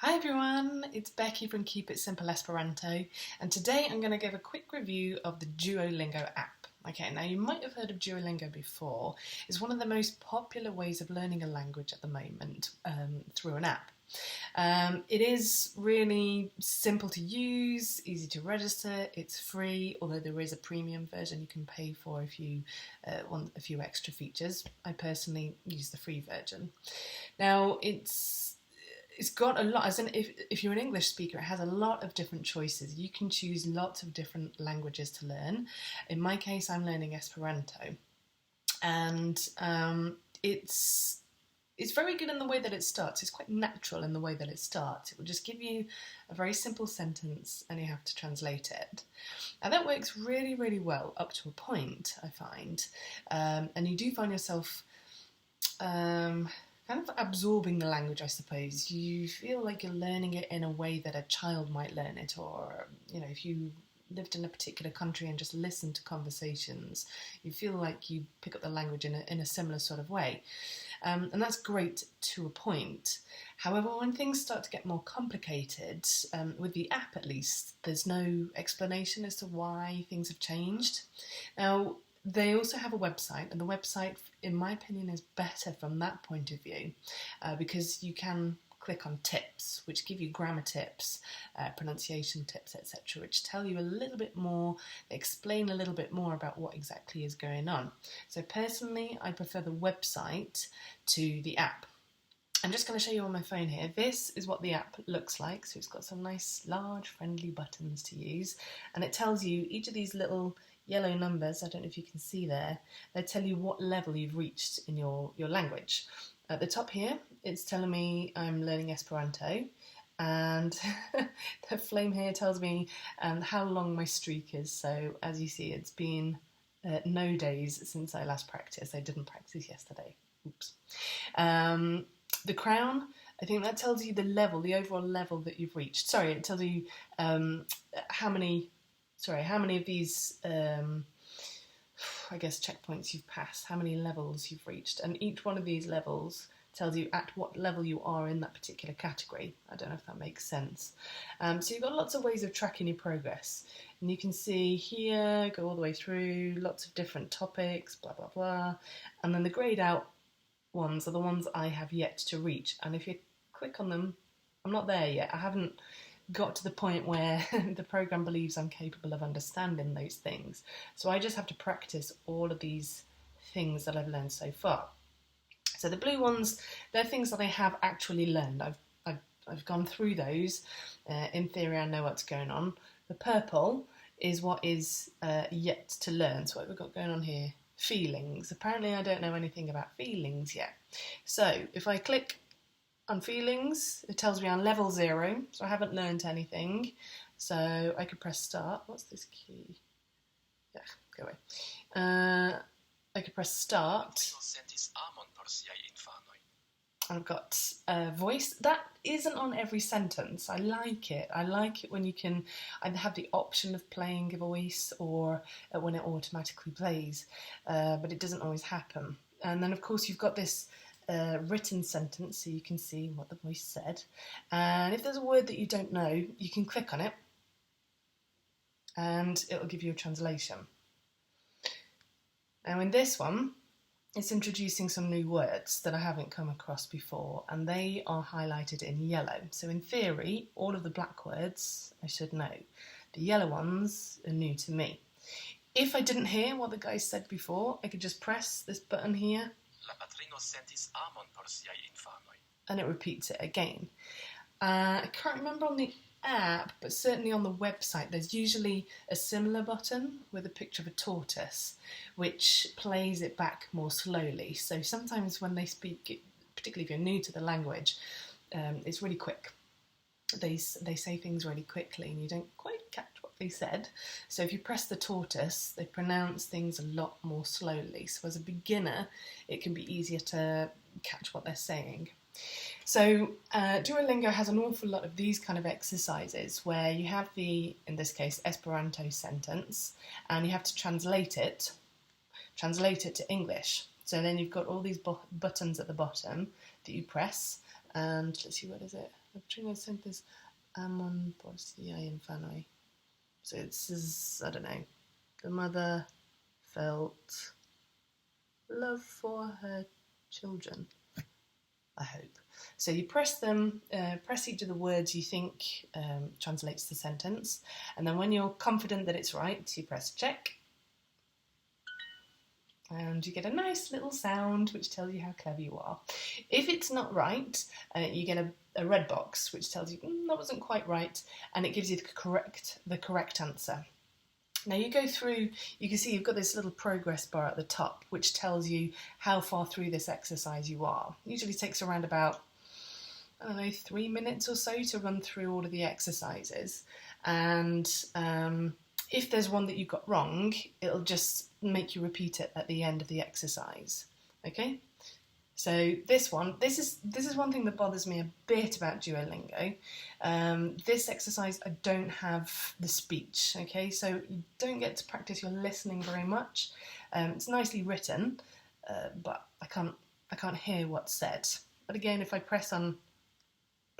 Hi everyone, it's Becky from Keep It Simple Esperanto, and today I'm going to give a quick review of the Duolingo app. Okay, now you might have heard of Duolingo before. It's one of the most popular ways of learning a language at the moment through an app. It is really simple to use, easy to register, it's free, although there is a premium version you can pay for if you want a few extra features. I personally use the free version. Now, it's got a lot, as in if you're an English speaker, it has a lot of different choices. You can choose lots of different languages to learn. In my case, I'm learning Esperanto, and it's very good in the way that it starts. It's quite natural in the way that it starts. It will just give you a very simple sentence and you have to translate it. And that works really, really well up to a point, I find. And you do find yourself kind of absorbing the language, I suppose. You feel like you're learning it in a way that a child might learn it, or, you know, if you lived in a particular country and just listened to conversations, you feel like you pick up the language in a similar sort of way. And that's great to a point. However, when things start to get more complicated, with the app at least, there's no explanation as to why things have changed. Now, they also have a website, and the website, in my opinion, is better from that point of view, because you can click on tips, which give you grammar tips, pronunciation tips, etc., which tell you a little bit more, explain a little bit more about what exactly is going on. So personally, I prefer the website to the app. I'm just going to show you on my phone here. This is what the app looks like. So it's got some nice, large, friendly buttons to use, and it tells you each of these little yellow numbers, I don't know if you can see there, they tell you what level you've reached in your language. At the top here, it's telling me I'm learning Esperanto, and the flame here tells me how long my streak is. So as you see, it's been no days since I last practiced. I didn't practice yesterday. Oops. The crown, I think that tells you the level, the overall level that you've reached. Sorry, it tells you how many of these, I guess, checkpoints you've passed, how many levels you've reached. And each one of these levels tells you at what level you are in that particular category. I don't know if that makes sense. So you've got lots of ways of tracking your progress. And you can see here, go all the way through, lots of different topics, blah, blah, blah. And then the greyed out ones are the ones I have yet to reach. And if you click on them, I'm not there yet. I haven't got to the point where the program believes I'm capable of understanding those things. So I just have to practice all of these things that I've learned so far. So the blue ones, they're things that I have actually learned. I've gone through those. In theory, I know what's going on. The purple is what is yet to learn. So what have we got going on here? Feelings. Apparently I don't know anything about feelings yet. So if I click on feelings, it tells me I'm level 0, so I haven't learned anything. So I could press start. What's this key? Yeah, go away. I could press start. And I've got voice. That isn't on every sentence. I like it. I like it when you can either have the option of playing a voice or when it automatically plays, but it doesn't always happen. And then, of course, you've got this written sentence, so you can see what the voice said. And if there's a word that you don't know, you can click on it and it'll give you a translation. Now in this one, it's introducing some new words that I haven't come across before, and they are highlighted in yellow. So in theory, all of the black words I should know. The yellow ones are new to me. If I didn't hear what the guy said before, I could just press this button here, and it repeats it again. I can't remember on the app, but certainly on the website there's usually a similar button with a picture of a tortoise, which plays it back more slowly. So sometimes when they speak, particularly if you're new to the language, it's really quick. They say things really quickly and you don't quite catch what they said. So if you press the tortoise, they pronounce things a lot more slowly. So as a beginner, it can be easier to catch what they're saying. So Duolingo has an awful lot of these kind of exercises where you have the, in this case, Esperanto sentence, and you have to translate it to English. So then you've got all these buttons at the bottom that you press, and let's see, what is it? Patrino sentis amon por siaj infanoj. So it says, I don't know, the mother felt love for her children, I hope. So you press them, press each of the words you think translates the sentence, and then when you're confident that it's right, you press check, and you get a nice little sound which tells you how clever you are. If it's not right, you get a red box which tells you that wasn't quite right, and it gives you the correct answer. Now you go through, you can see you've got this little progress bar at the top which tells you how far through this exercise you are. It usually takes around about, I don't know, 3 minutes or so to run through all of the exercises, and if there's one that you got wrong, it'll just make you repeat it at the end of the exercise. Okay? So this is one thing that bothers me a bit about Duolingo. This exercise, I don't have the speech, okay? So you don't get to practice your listening very much. It's nicely written, but I can't hear what's said. But again, if I press on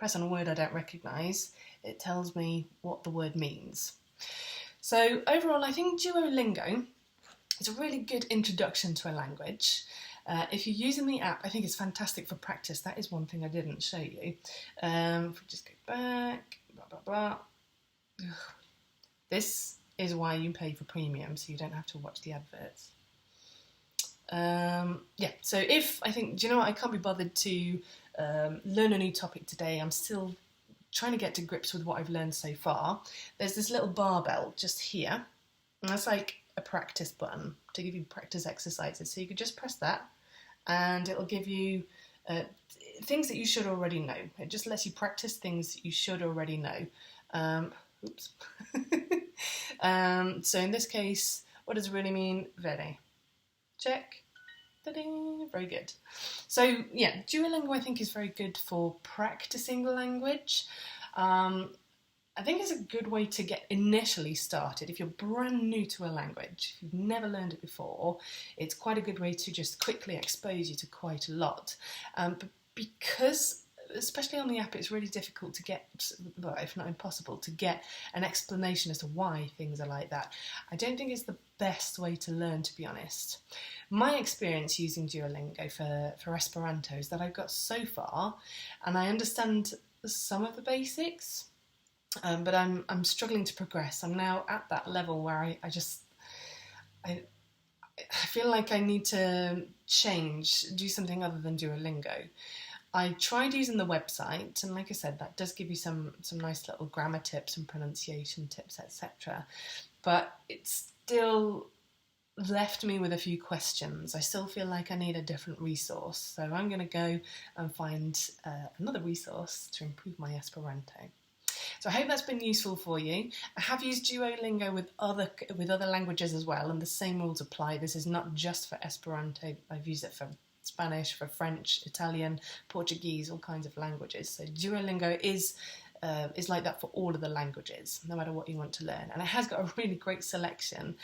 a word I don't recognise, it tells me what the word means. So overall, I think Duolingo is a really good introduction to a language. If you're using the app, I think it's fantastic for practice. That is one thing I didn't show you. If we just go back, blah, blah, blah. Ugh. This is why you pay for premium, so you don't have to watch the adverts. So do you know what, I can't be bothered to learn a new topic today. I'm still trying to get to grips with what I've learned so far. There's this little barbell just here, and that's like a practice button to give you practice exercises. So you could just press that and it'll give you things that you should already know. It just lets you practice things that you should already know. So in this case, what does it really mean? Vere. Check. Ta-ding. Very good. So yeah, Duolingo I think is very good for practicing the language. I think it's a good way to get initially started. If you're brand new to a language, if you've never learned it before, it's quite a good way to just quickly expose you to quite a lot. But because, especially on the app, it's really difficult to get, well, if not impossible, to get an explanation as to why things are like that. I don't think it's the best way to learn, to be honest. My experience using Duolingo for Esperanto is that I've got so far, and I understand some of the basics, but I'm struggling to progress. I'm now at that level where I feel like I need to do something other than Duolingo. I tried using the website, and like I said, that does give you some nice little grammar tips and pronunciation tips, etc. But it still left me with a few questions. I still feel like I need a different resource, so I'm going to go and find another resource to improve my Esperanto. So I hope that's been useful for you. I have used Duolingo with other languages as well, and the same rules apply. This is not just for Esperanto. I've used it for Spanish, for French, Italian, Portuguese, all kinds of languages. So Duolingo is like that for all of the languages, no matter what you want to learn. And it has got a really great selection.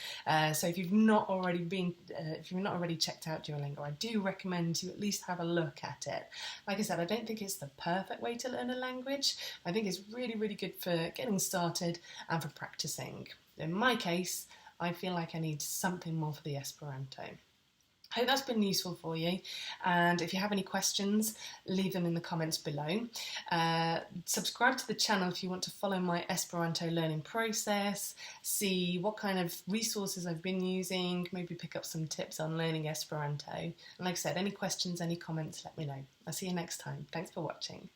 So if you've not already checked out Duolingo, I do recommend you at least have a look at it. Like I said, I don't think it's the perfect way to learn a language. I think it's really, really good for getting started and for practicing. In my case, I feel like I need something more for the Esperanto. I hope that's been useful for you, and if you have any questions, leave them in the comments below. Subscribe to the channel if you want to follow my Esperanto learning process, see what kind of resources I've been using, maybe pick up some tips on learning Esperanto. And like I said, any questions, any comments, let me know. I'll see you next time. Thanks for watching.